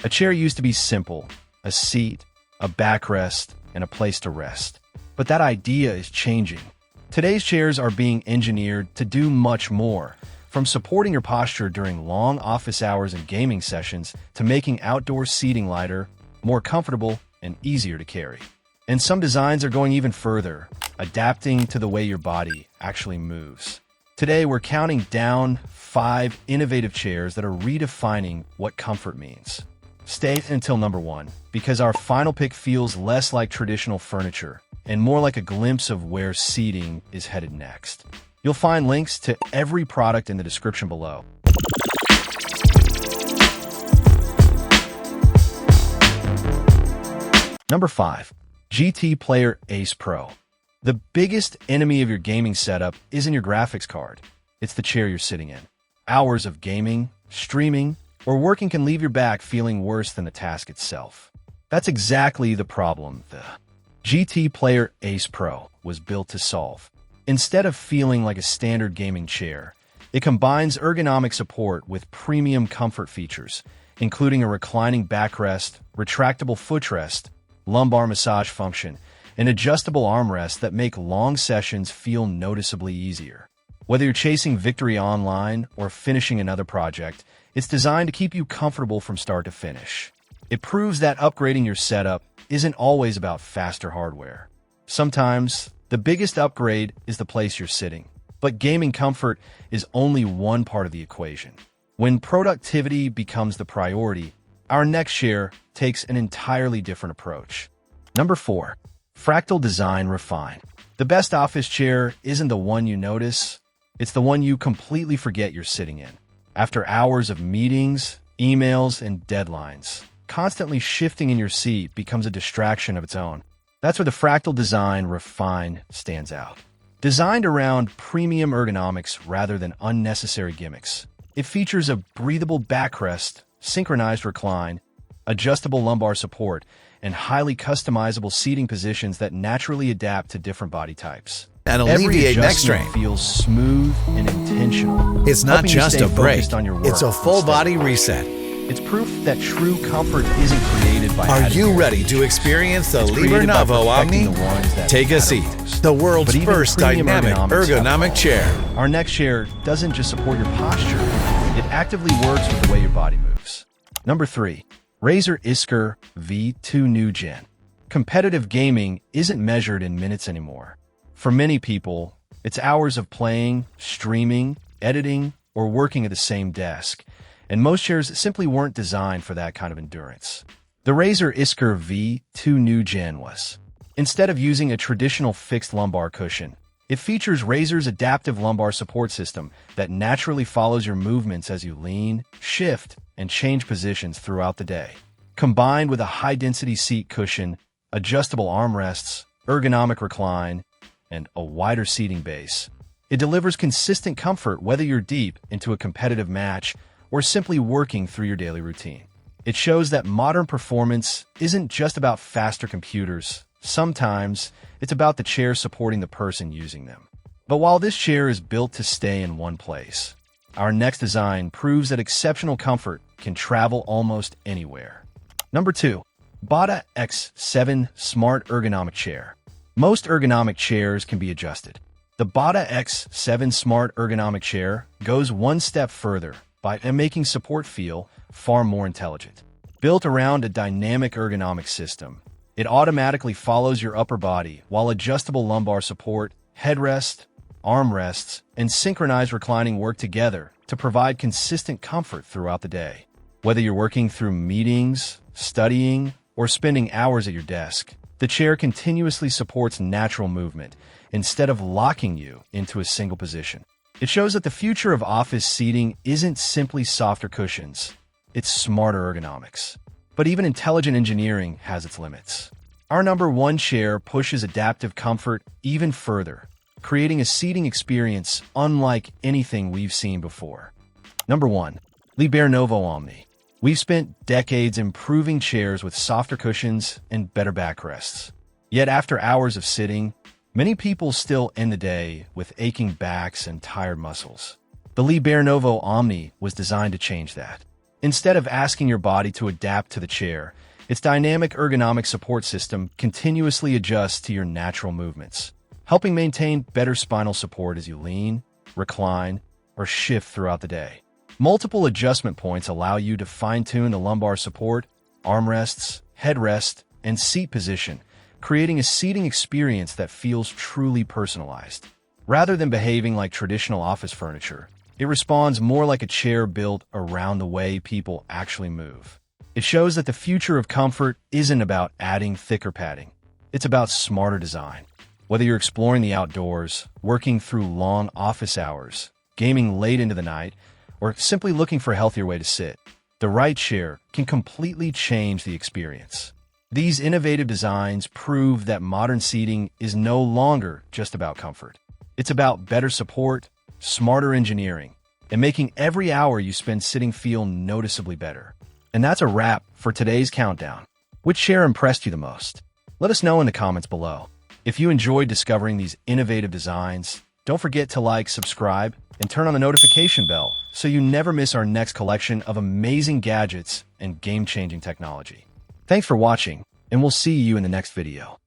A chair used to be simple, a seat, a backrest, and a place to rest. But that idea is changing. Today's chairs are being engineered to do much more, from supporting your posture during long office hours and gaming sessions to making outdoor seating lighter, more comfortable, and easier to carry. And some designs are going even further, adapting to the way your body actually moves. Today, we're counting down 5 innovative chairs that are redefining what comfort means. Stay until number 1, because our final pick feels less like traditional furniture and more like a glimpse of where seating is headed next. You'll find links to every product in the description below. Number 5. GTPLAYER Ace Pro. The biggest enemy of your gaming setup isn't your graphics card. It's the chair you're sitting in. Hours of gaming, streaming, or working can leave your back feeling worse than the task itself. That's exactly the problem the GTPLAYER Ace Pro was built to solve. Instead of feeling like a standard gaming chair, it combines ergonomic support with premium comfort features, including a reclining backrest, retractable footrest, lumbar massage function, and adjustable armrests that make long sessions feel noticeably easier. Whether you're chasing victory online or finishing another project, it's designed to keep you comfortable from start to finish. It proves that upgrading your setup isn't always about faster hardware. Sometimes, the biggest upgrade is the place you're sitting, but gaming comfort is only one part of the equation. When productivity becomes the priority, our next chair takes an entirely different approach. Number 4. FRACTAL Design Refine. The best office chair isn't the one you notice, it's the one you completely forget you're sitting in. After hours of meetings, emails, and deadlines, constantly shifting in your seat becomes a distraction of its own. That's where the FRACTAL Design Refine stands out. Designed around premium ergonomics rather than unnecessary gimmicks, it features a breathable backrest, synchronized recline, adjustable lumbar support, and highly customizable seating positions that naturally adapt to different body types. And Every alleviate neck adjustment strain. feels smooth and intentional. It's not helping you just stay a break, focused on your work it's a full instead. body reset. It's proof that true comfort isn't created by Are adding you more ready to features. experience the It's created by LiberNovo perfecting Omni? the ones that Take a matter seat. most. The world's But even first premium dynamic ergonomics have ergonomic flaws. chair. Our next chair doesn't just support your posture, it actively works with the way your body moves. Number 3. Razer Iskur V2 NewGen. Competitive gaming isn't measured in minutes anymore. For many people, it's hours of playing, streaming, editing, or working at the same desk, and most chairs simply weren't designed for that kind of endurance. The Razer Iskur V2 NewGen was. Instead of using a traditional fixed lumbar cushion, it features Razer's adaptive lumbar support system that naturally follows your movements as you lean, shift, and change positions throughout the day. Combined with a high-density seat cushion, adjustable armrests, ergonomic recline, and a wider seating base, it delivers consistent comfort whether you're deep into a competitive match or simply working through your daily routine. It shows that modern performance isn't just about faster computers. Sometimes, it's about the chair supporting the person using them. But while this chair is built to stay in one place, our next design proves that exceptional comfort can travel almost anywhere. Number 2. Hbada X7 Smart Ergonomic Chair. Most ergonomic chairs can be adjusted. The Hbada X7 Smart Ergonomic Chair goes one step further by making support feel far more intelligent. Built around a dynamic ergonomic system, it automatically follows your upper body while adjustable lumbar support, headrest, armrests, and synchronized reclining work together to provide consistent comfort throughout the day. Whether you're working through meetings, studying, or spending hours at your desk, the chair continuously supports natural movement instead of locking you into a single position. It shows that the future of office seating isn't simply softer cushions, it's smarter ergonomics. But even intelligent engineering has its limits. Our number 1 chair pushes adaptive comfort even further, creating a seating experience unlike anything we've seen before. Number 1. LiberNovo Omni. We've spent decades improving chairs with softer cushions and better backrests. Yet after hours of sitting, many people still end the day with aching backs and tired muscles. The LiberNovo Omni was designed to change that. Instead of asking your body to adapt to the chair, its dynamic ergonomic support system continuously adjusts to your natural movements, helping maintain better spinal support as you lean, recline, or shift throughout the day. Multiple adjustment points allow you to fine-tune the lumbar support, armrests, headrest, and seat position, creating a seating experience that feels truly personalized. Rather than behaving like traditional office furniture, it responds more like a chair built around the way people actually move. It shows that the future of comfort isn't about adding thicker padding. It's about smarter design. Whether you're exploring the outdoors, working through long office hours, gaming late into the night, or simply looking for a healthier way to sit, the right chair can completely change the experience. These innovative designs prove that modern seating is no longer just about comfort. It's about better support, smarter engineering, and making every hour you spend sitting feel noticeably better. And that's a wrap for today's countdown. Which chair impressed you the most? Let us know in the comments below. If you enjoyed discovering these innovative designs, don't forget to like, subscribe, and turn on the notification bell so you never miss our next collection of amazing gadgets and game-changing technology. Thanks for watching, and we'll see you in the next video.